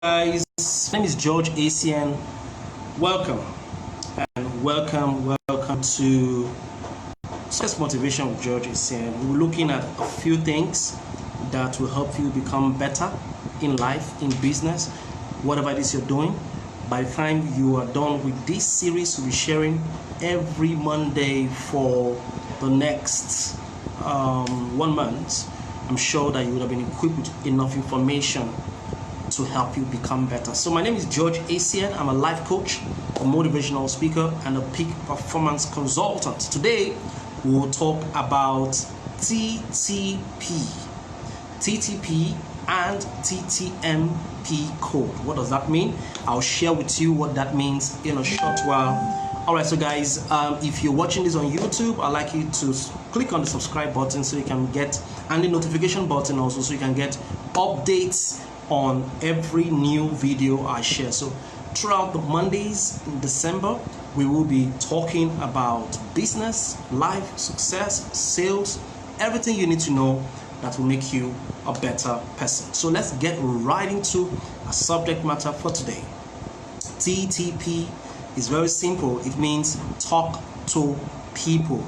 Guys, my name is George ACN. Welcome and welcome to Success Motivation with George ACN. We're looking at a few things that will help you become better in life, in business, whatever it is you're doing. By the time you are done with this series, we'll be sharing every Monday for the next 1 month. I'm sure that you would have been equipped with enough information to help you become better. So my name is George ACN. I'm a life coach, a motivational speaker, and a peak performance consultant. Today, we will talk about TTP and TTMP code. What does that mean? I'll share with you what that means in a short while. Alright, so guys, if you're watching this on YouTube, I'd like you to click on the subscribe button so you can get, and the notification button also, so you can get updates on every new video I share. So throughout the Mondays in December, we will be talking about business, life, success, sales, everything you need to know that will make you a better person. So let's get right into a subject matter for today. TTP is very simple. It means talk to people.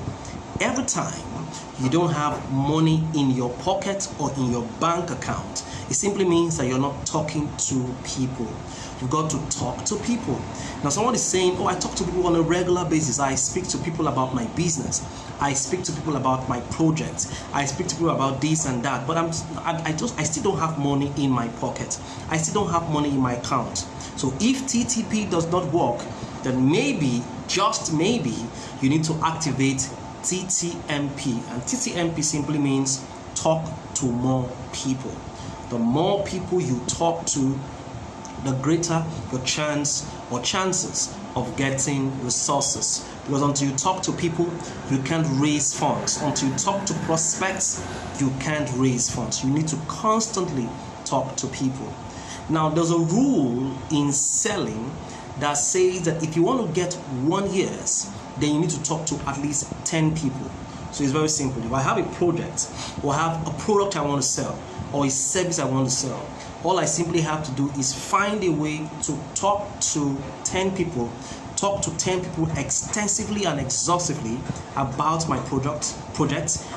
Every time you don't have money in your pocket or in your bank account, it simply means that you're not talking to people. You've got to talk to people. Now, someone is saying, oh, I talk to people on a regular basis. I speak to people about my business. I speak to people about my projects. I speak to people about this and that. But I still don't have money in my pocket. I still don't have money in my account. So if TTP does not work, then maybe, just maybe, you need to activate TTMP. And TTMP simply means talk to more people. The more people you talk to, the greater your chance or chances of getting resources. Because until you talk to people, you can't raise funds. Until you talk to prospects, you can't raise funds. You need to constantly talk to people. Now, there's a rule in selling that says that if you want to get 1 year, then you need to talk to at least 10 people. So it's very simple. If I have a project or have a product I want to sell or a service I want to sell, all I simply have to do is find a way to talk to 10 people, extensively and exhaustively about my project,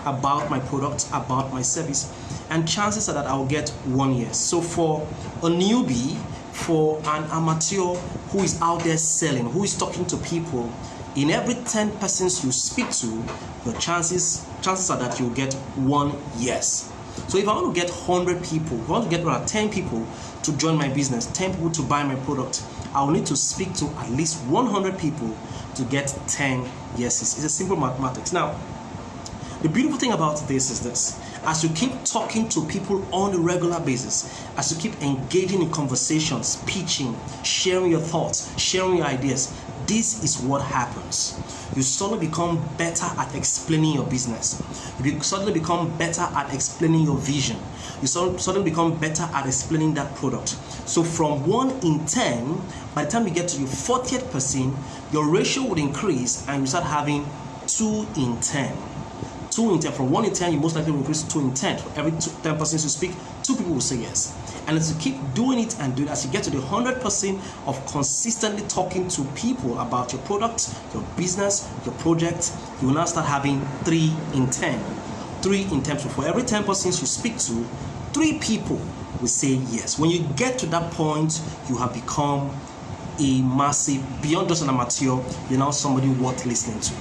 about my product, about my service, and chances are that I'll get 1 year. So for a newbie, for an amateur who is out there selling, who is talking to people, in every 10 persons you speak to, the chances are that you'll get 1 yes. So if I want to get 100 people, if I want to get around 10 people to join my business, 10 people to buy my product, I will need to speak to at least 100 people to get 10 yeses. It's a simple mathematics. Now, the beautiful thing about this is this. As you keep talking to people on a regular basis, as you keep engaging in conversations, pitching, sharing your thoughts, sharing your ideas, this is what happens. You suddenly become better at explaining your business. You suddenly become better at explaining your vision. You suddenly become better at explaining that product. So from 1 in 10, by the time you get to your 40th person, your ratio would increase and you start having 2 in 10. 2 in 10. From 1 in 10, you most likely will increase to 2 in 10. For every 10 persons you speak, 2 people will say yes. And as you keep doing it and doing it, as you get to the 100% of consistently talking to people about your product, your business, your project, you will now start having 3 in 10. 3 in 10. So for every 10 persons you speak to, 3 people will say yes. When you get to that point, you have become a massive, beyond just an amateur, you're now somebody worth listening to.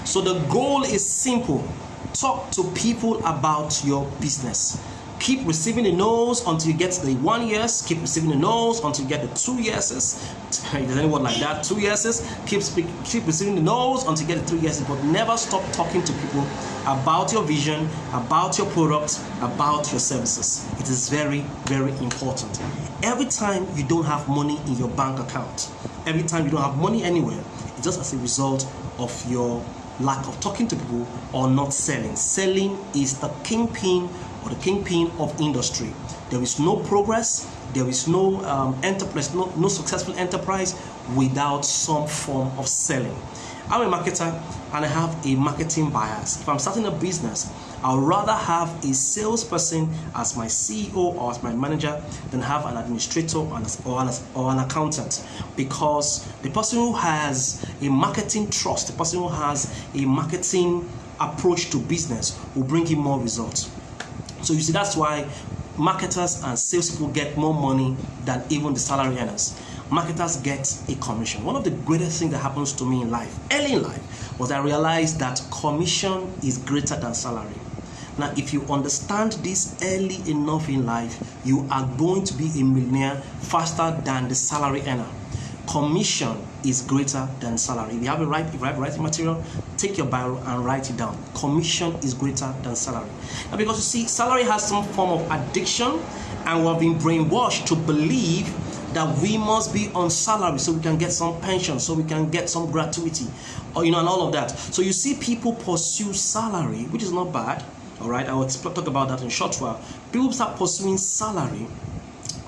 So the goal is simple. Talk to people about your business. Keep receiving the no's until you get to the 1 years. Keep receiving the no's until you get the 2 yeses. If there's anyone like that, 2 yeses. Keep receiving the no's until you get the 3 yeses. But never stop talking to people about your vision, about your product, about your services. It is very, very important. Every time you don't have money in your bank account, every time you don't have money anywhere, it's just as a result of your lack of talking to people or not selling. Selling is the kingpin of industry. There is no progress, there is no enterprise, no successful enterprise without some form of selling. I'm a marketer and I have a marketing bias. If I'm starting a business, I'd rather have a salesperson as my CEO or as my manager than have an administrator or an accountant, because the person who has a marketing trust, the person who has a marketing approach to business will bring in more results. So you see, that's why marketers and salespeople get more money than even the salary earners. Marketers get a commission. One of the greatest things that happens to me in life, early in life, was I realized that commission is greater than salary. Now, if you understand this early enough in life, you are going to be a millionaire faster than the salary earner. Commission is greater than salary. If you have writing material, take your Bible and write it down. Commission is greater than salary. Now, because you see, salary has some form of addiction, and we have been brainwashed to believe that we must be on salary so we can get some pension, so we can get some gratuity, or and all of that. So you see people pursue salary, which is not bad. All right, I will talk about that in a short while. People start pursuing salary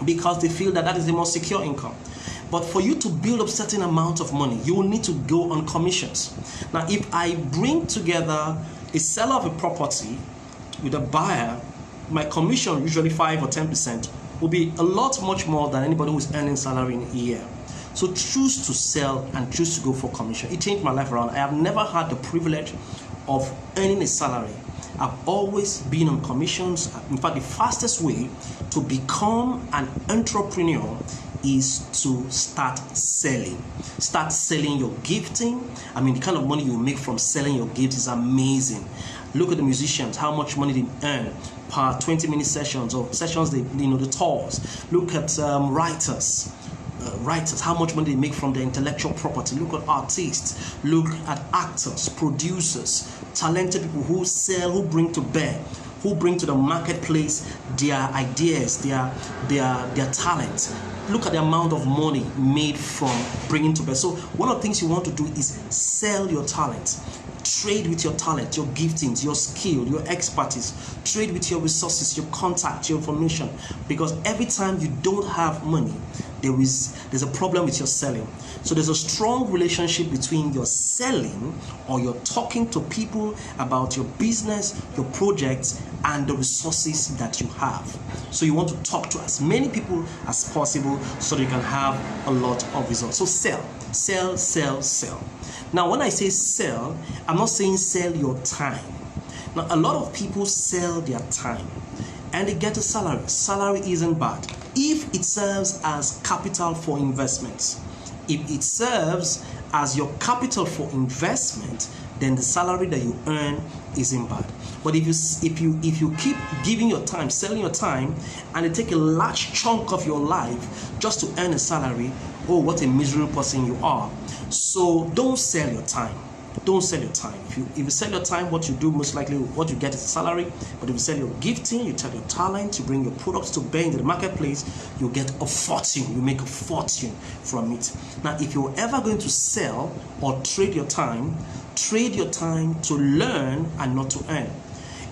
because they feel that that is the most secure income. But for you to build up certain amount of money, you will need to go on commissions. Now, if I bring together a seller of a property with a buyer, my commission, usually 5 or 10%, will be a lot much more than anybody who is earning salary in a year. So choose to sell and choose to go for commission. It changed my life around. I have never had the privilege of earning a salary. I've always been on commissions. In fact, the fastest way to become an entrepreneur is to start selling. Start selling your gifting. I mean, the kind of money you make from selling your gifts is amazing. Look at the musicians, how much money they earn per 20-minute sessions, or sessions the tours. Look at writers, how much money they make from their intellectual property. Look at artists, look at actors, producers, talented people who sell, who bring to bear, who bring to the marketplace their ideas, their talent. Look at the amount of money made from bringing to bear. So one of the things you want to do is sell your talent. Trade with your talent, your giftings, your skill, your expertise. Trade with your resources, your contact, your information. Because every time you don't have money, there's a problem with your selling. So there's a strong relationship between your selling, or you're talking to people about your business, your projects, and the resources that you have. So you want to talk to as many people as possible so that you can have a lot of results. So sell, sell, sell, sell. Now, when I say sell, I'm not saying sell your time. Now, a lot of people sell their time and they get a salary. Salary isn't bad if it serves as capital for investments. If it serves as your capital for investment, then the salary that you earn isn't bad. But if you keep giving your time, selling your time, and it take a large chunk of your life just to earn a salary, oh, what a miserable person you are. So don't sell your time. Don't sell your time. If you sell your time, what you do, most likely what you get is a salary. But if you sell your gifting, you sell your talent, you bring your products to bear into the marketplace, you get a fortune. You make a fortune from it. Now, if you're ever going to sell or trade your time to learn and not to earn.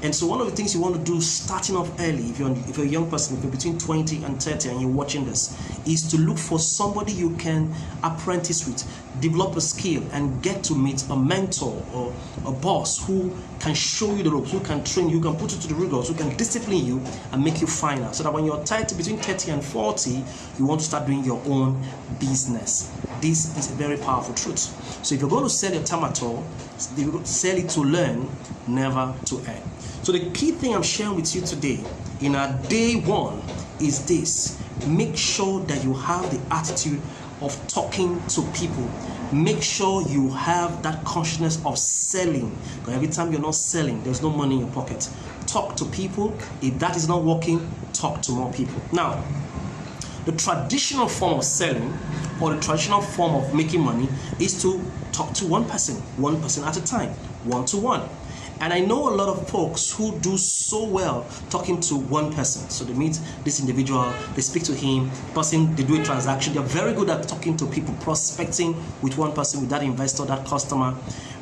And so one of the things you want to do starting off early, if you're a young person, if you're between 20 and 30 and you're watching this, is to look for somebody you can apprentice with, develop a skill, and get to meet a mentor or a boss who can show you the ropes, who can train you, who can put you to the rigors, who can discipline you and make you finer. So that when you're between 30 and 40, you want to start doing your own business. This is a very powerful truth. So if you're going to sell your time at all, sell it to learn, never to earn. So the key thing I'm sharing with you today in our day one is this: make sure that you have the attitude of talking to people. Make sure you have that consciousness of selling. Because every time you're not selling, there's no money in your pocket. Talk to people. If that is not working, talk to more people. Now, the traditional form of selling, or the traditional form of making money, is to talk to one person at a time, one-to-one. And I know a lot of folks who do so well talking to one person. So they meet this individual, they speak to him, they do a transaction. They're very good at talking to people, prospecting with one person, with that investor, that customer.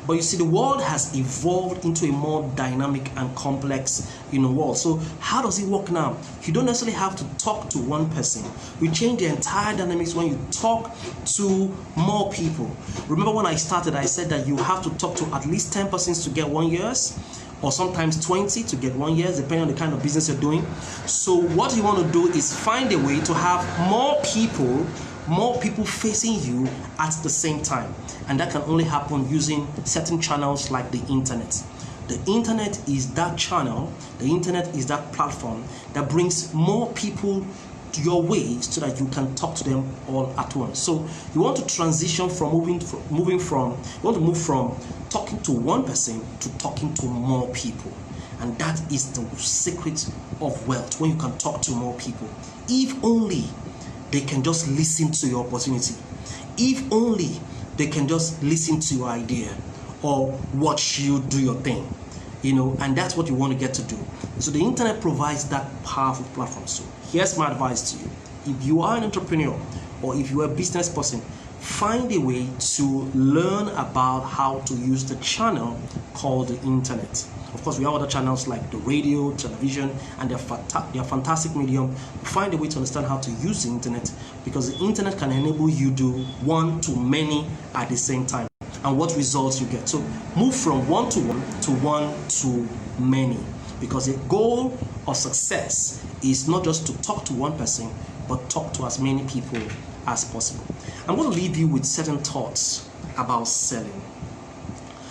But you see, the world has evolved into a more dynamic and complex, world. So how does it work now? You don't necessarily have to talk to one person. You change the entire dynamics when you talk to more people. Remember when I started, I said that you have to talk to at least 10 persons to get 1 year, or sometimes 20 to get 1 year, depending on the kind of business you're doing. So what you want to do is find a way to have more people facing you at the same time. And that can only happen using certain channels like the internet. The internet is that channel, the internet is that platform that brings more people to your way so that you can talk to them all at once. So you want to transition from you want to move from talking to one person to talking to more people. And that is the secret of wealth, when you can talk to more people. If only they can just listen to your opportunity. If only they can just listen to your idea or watch you do your thing, and that's what you want to get to do. So the internet provides that powerful platform. So here's my advice to you. If you are an entrepreneur or if you are a business person, find a way to learn about how to use the channel called the internet. Of course, we have other channels like the radio, television, and they're fantastic medium. Find a way to understand how to use the internet, because the internet can enable you to do one to many at the same time, and what results you get. So move from one to one to one to many, because the goal of success is not just to talk to one person, but talk to as many people as possible. I'm going to leave you with certain thoughts about selling.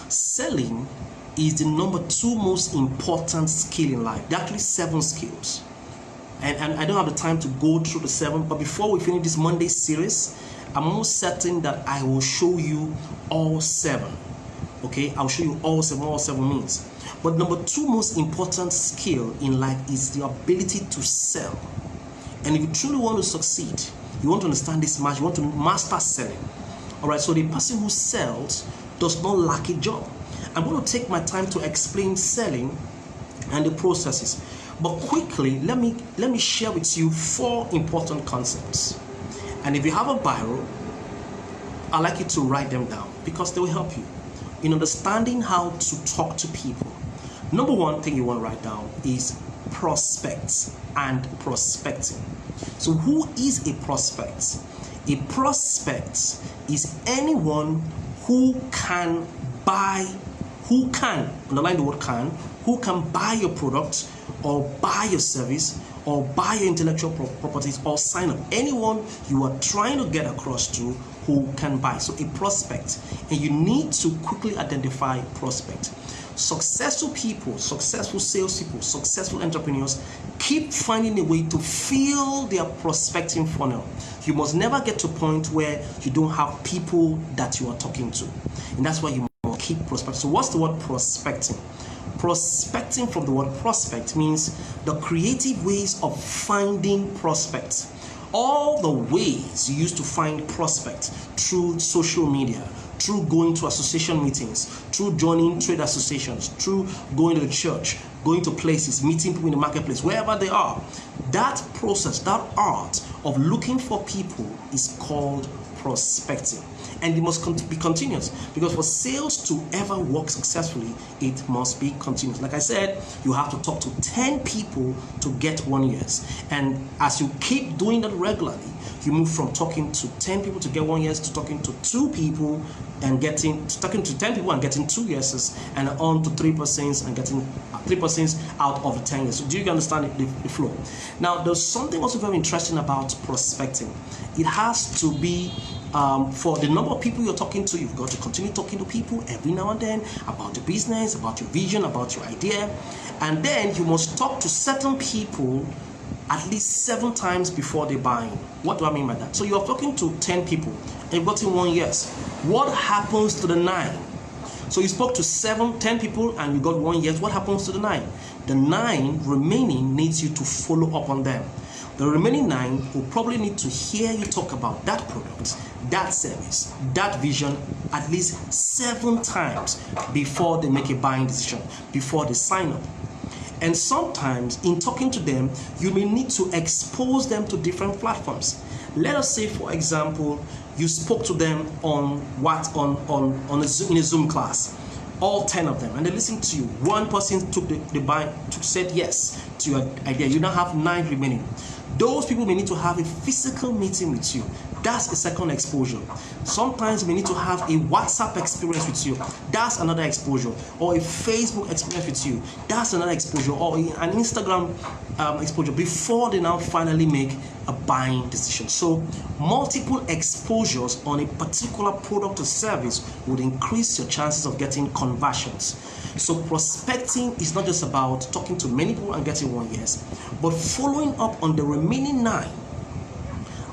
Selling is the number 2 most important skill in life. There are actually 7 skills, and I don't have the time to go through the 7, but before we finish this Monday series, I'm almost certain that I will show you all 7. Okay, I'll show you all 7, what 7 means. But number 2 most important skill in life is the ability to sell. And if you truly want to succeed, you want to understand this much, you want to master selling. All right, so the person who sells does not lack a job. I'm going to take my time to explain selling and the processes. But quickly, let me share with you 4 important concepts. And if you have a biro, I'd like you to write them down, because they will help you in understanding how to talk to people. Number 1 thing you want to write down is prospects and prospecting. So who is a prospect? A prospect is anyone who can buy, underline the word can, who can buy your product or buy your service or buy your intellectual properties or sign up. Anyone you are trying to get across to who can buy. So a prospect, and you need to quickly identify prospect. Successful people, successful salespeople, successful entrepreneurs keep finding a way to fill their prospecting funnel. You must never get to a point where you don't have people that you are talking to, and that's why you must keep prospecting. So what's the word prospecting? Prospecting, from the word prospect, means the creative ways of finding prospects. All the ways you used to find prospects, through social media, through going to association meetings, through joining trade associations, through going to the church, going to places, meeting people in the marketplace, wherever they are. That process, that art of looking for people is called prospecting. And it must be continuous, because for sales to ever work successfully, it must be continuous. Like I said, you have to talk to 10 people to get 1 year. And as you keep doing that regularly, you move from talking to 10 people to get 1 year to talking to 2 people and talking to 10 people and getting 2 years, and on to 3% and getting 3% out of the 10 years. So do you understand the flow? Now, there's something also very interesting about prospecting. It has to be for the number of people you're talking to. You've got to continue talking to people every now and then about your business, about your vision, about your idea. And then you must talk to certain people at least 7 times before they buy in. What do I mean by that? So you're talking to 10 people and you've gotten 1 yes. What happens to the 9? So you spoke to 10 people and you got 1 yes. What happens to the 9? The 9 remaining needs you to follow up on them. The remaining 9 will probably need to hear you talk about that product, that service, that vision at least 7 times before they make a buying decision, before they sign up. And sometimes in talking to them, you may need to expose them to different platforms. Let us say, for example, you spoke to them in a Zoom class, all 10 of them, and they listened to you. One person said yes to your idea. You now have 9 remaining. Those people may need to have a physical meeting with you. That's a second exposure. Sometimes we need to have a WhatsApp experience with you. That's another exposure. Or a Facebook experience with you. That's another exposure. Or an Instagram exposure before they now finally make a buying decision. So multiple exposures on a particular product or service would increase your chances of getting conversions. So prospecting is not just about talking to many people and getting one yes, but following up on the remaining 9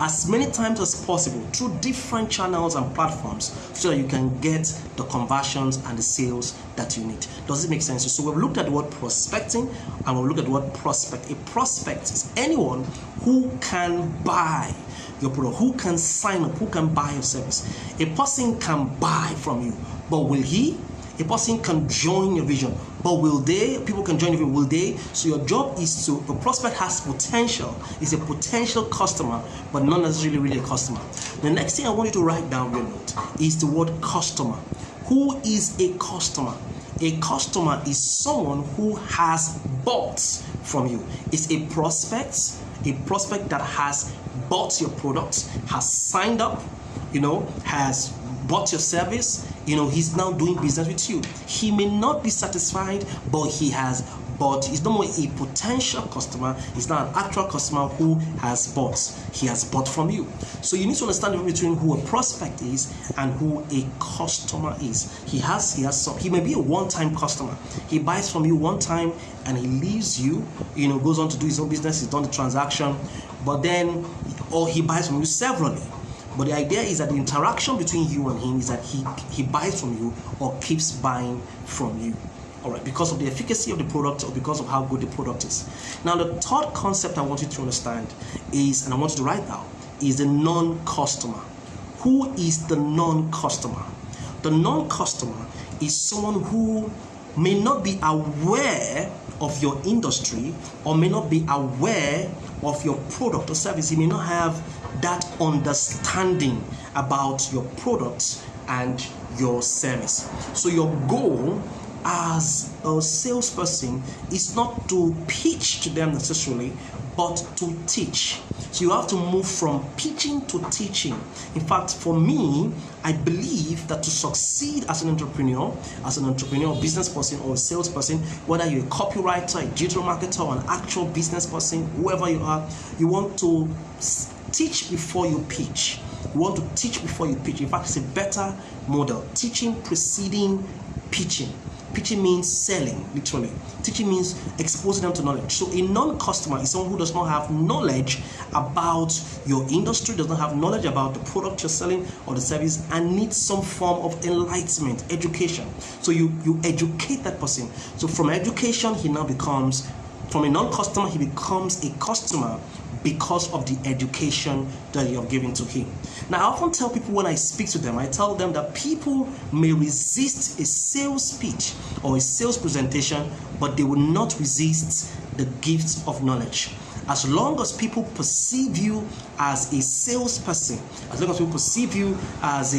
as many times as possible through different channels and platforms so that you can get the conversions and the sales that you need. Does it make sense? So we've looked at the word prospecting and we've looked at the word prospect. A prospect is anyone who can buy your product, who can sign up, who can buy your service. A person can buy from you, but will he? A person can join your vision, but will they? People can join your vision, will they? So your job is to, a prospect has potential, is a potential customer, but not necessarily really a customer. The next thing I want you to write down your note is the word customer. Who is a customer? A customer is someone who has bought from you. It's a prospect that has bought your product, has signed up, has bought your service, he's now doing business with you. He may not be satisfied, but he has bought. He's no more a potential customer. He's not an actual customer who has bought. He has bought from you. So you need to understand the difference between who a prospect is and who a customer is. He may be a one-time customer. He buys from you one time and he leaves you, goes on to do his own business, he's done the transaction, or he buys from you severally. But the idea is that the interaction between you and him is that he buys from you or keeps buying from you. All right, because of the efficacy of the product or because of how good the product is. Now, the third concept I want you to understand is, and I want you to write down, is the non-customer. Who is the non-customer? The non-customer is someone who may not be aware of your industry or may not be aware of your product or service. He may not have that understanding about your product and your service. So your goal as a salesperson is not to pitch to them necessarily, but to teach. So you have to move from pitching to teaching. In fact, for me, I believe that to succeed as an entrepreneur, business person, or a salesperson, whether you're a copywriter, a digital marketer, or an actual business person, whoever you are, you want to teach before you pitch. You want to teach before you pitch. In fact, it's a better model. Teaching preceding pitching. Pitching means selling, literally. Teaching means exposing them to knowledge. So a non-customer is someone who does not have knowledge about your industry, does not have knowledge about the product you're selling or the service, and needs some form of enlightenment, education. So you educate that person. So from education, from a non-customer, he becomes a customer because of the education that you have given to him. Now, I often tell people when I speak to them, I tell them that people may resist a sales pitch or a sales presentation, but they will not resist the gift of knowledge. As long as people perceive you as a salesperson, as long as people perceive you as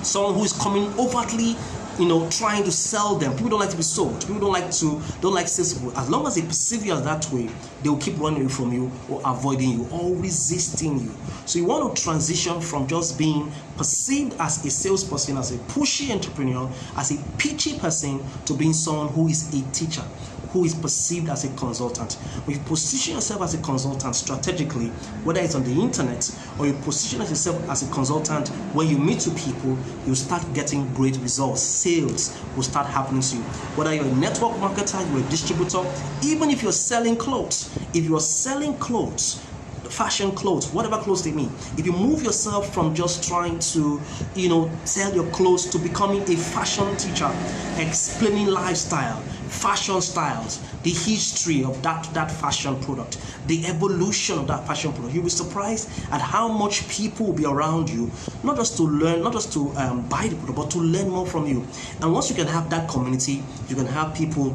someone who is coming overtly, trying to sell them. People don't like to be sold. People don't like salespeople. As long as they perceive you as that way, they will keep running away from you or avoiding you or resisting you. So you want to transition from just being perceived as a salesperson, as a pushy entrepreneur, as a pitchy person, to being someone who is a teacher, who is perceived as a consultant. When you position yourself as a consultant strategically, whether it's on the internet or you position yourself as a consultant when you meet with people, you start getting great results. Sales will start happening to you. Whether you're a network marketer, you're a distributor, even if you're selling clothes, fashion clothes, whatever clothes they mean. If you move yourself from just trying to, sell your clothes to becoming a fashion teacher, explaining lifestyle, fashion styles, the history of that fashion product, the evolution of that fashion product, you'll be surprised at how much people will be around you, not just to learn, not just to buy the product, but to learn more from you. And once you can have that community, you can have people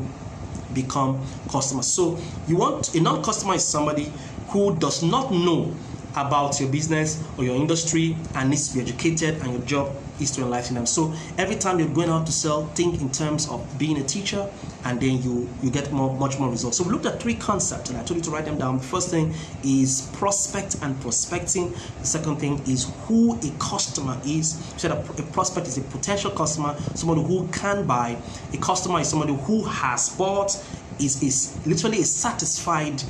become customers. So you want a non-customer is somebody who does not know about your business or your industry and needs to be educated, and your job is to enlighten them. So every time you're going out to sell, think in terms of being a teacher, and then you get much more results. So we looked at 3 concepts, and I told you to write them down. The first thing is prospect and prospecting. The second thing is who a customer is. We said a prospect is a potential customer, somebody who can buy. A customer is somebody who has bought, is literally a satisfied,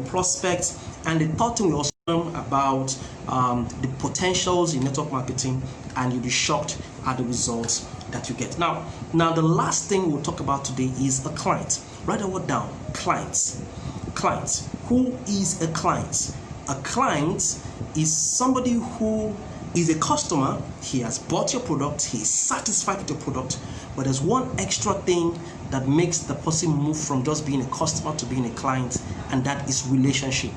prospect. And the third thing we also learn about the potentials in network marketing, and you'll be shocked at the results that you get. Now the last thing we'll talk about today is a client. Write that word down. Clients. Who is a client? A client is somebody who is a customer. He has bought your product, he is satisfied with your product, but there's one extra thing that makes the person move from just being a customer to being a client, and that is relationship.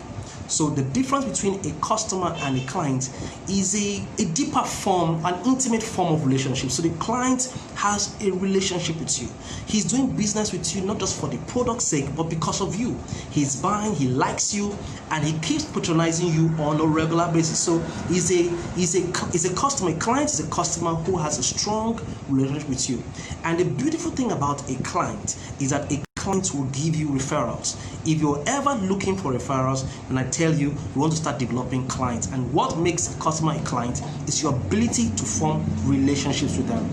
So the difference between a customer and a client is a deeper form, an intimate form of relationship. So the client has a relationship with you. He's doing business with you not just for the product's sake, but because of you. He's buying, he likes you, and he keeps patronizing you on a regular basis. So he's a customer. A client is a customer who has a strong relationship with you. And the beautiful thing about a client is that a client will give you referrals. If you're ever looking for referrals, then I tell you, you want to start developing clients. And what makes a customer a client is your ability to form relationships with them.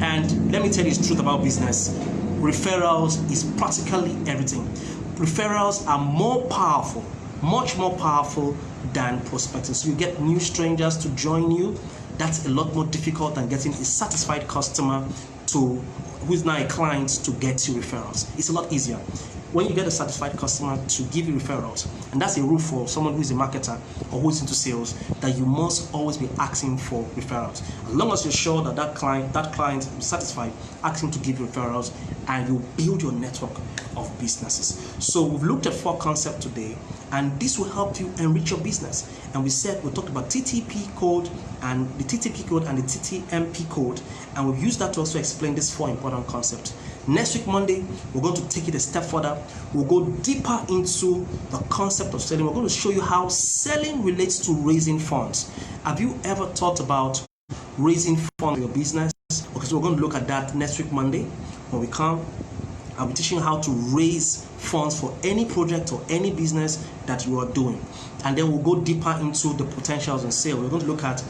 And let me tell you the truth about business. Referrals is practically everything. Referrals are more powerful, much more powerful than prospecting. So you get new strangers to join you. That's a lot more difficult than getting a satisfied customer who is now a client to get you referrals. It's a lot easier when you get a satisfied customer to give you referrals. And that's a rule for someone who is a marketer or who is into sales, that you must always be asking for referrals. As long as you're sure that that client is satisfied, ask him to give you referrals, and you build your network of businesses. So we've looked at 4 concepts today, and this will help you enrich your business. And we talked about TTP code and the TTP code and the TTMP code, and we've used that to also explain these 4 important concepts. Next week, Monday, we're going to take it a step further. We'll go deeper into the concept of selling. We're going to show you how selling relates to raising funds. Have you ever thought about raising funds for your business? Okay, so we're going to look at that next week, Monday. When we come, I'll be teaching you how to raise funds for any project or any business that you are doing. And then we'll go deeper into the potentials in sale. We're going to look at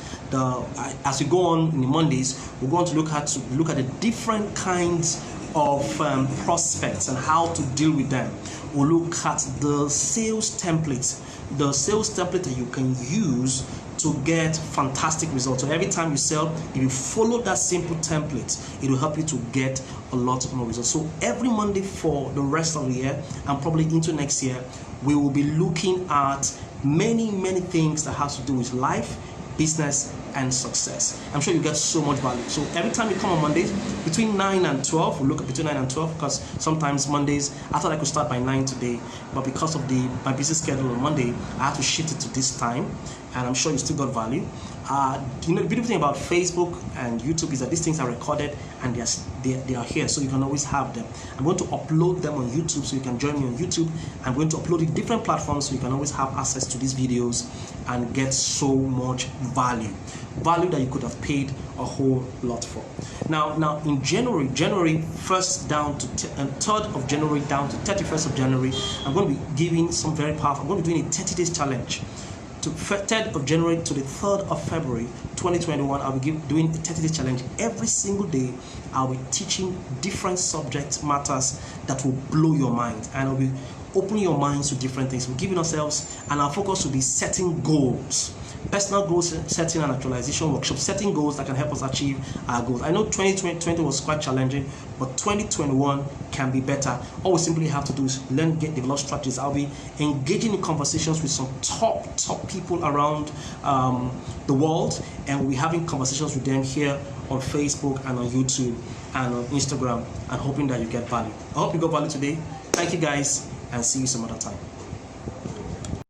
as we go on in the Mondays, we're going to look at the different kinds of prospects and how to deal with them. We'll look at the sales templates that you can use to get fantastic results. So every time you sell, if you follow that simple template, it will help you to get a lot more results. So every Monday for the rest of the year, and probably into next year, we will be looking at many things that has to do with life, business, and success. I'm sure you get so much value. So every time you come on Mondays, between 9 and 12, we'll look at between 9 and 12, because sometimes Mondays, I thought I could start by 9 today, but because of my busy schedule on Monday, I had to shift it to this time, and I'm sure you still got value. The beautiful thing about Facebook and YouTube is that these things are recorded and they are here, so you can always have them. I'm going to upload them on YouTube, so you can join me on YouTube. I'm going to upload it different platforms, so you can always have access to these videos and get so much value that you could have paid a whole lot for. Now in January 1st down to 3rd of January down to 31st of January, I'm going to be giving some very powerful. I'm going to be doing a 30 days challenge. To 3rd of January to the 3rd of February 2021, I'll be doing a 30-day challenge. Every single day, I'll be teaching different subject matters that will blow your mind, and I'll be opening your minds to different things. We're giving ourselves, and our focus will be setting goals. Personal goal setting and actualization workshop, setting goals that can help us achieve our goals. I know 2020 was quite challenging, but 2021 can be better. All we simply have to do is develop strategies. I'll be engaging in conversations with some top people around the world, and we'll be having conversations with them here on Facebook and on YouTube and on Instagram, and hoping that you get value. I hope you got value today. Thank you guys, and see you some other time.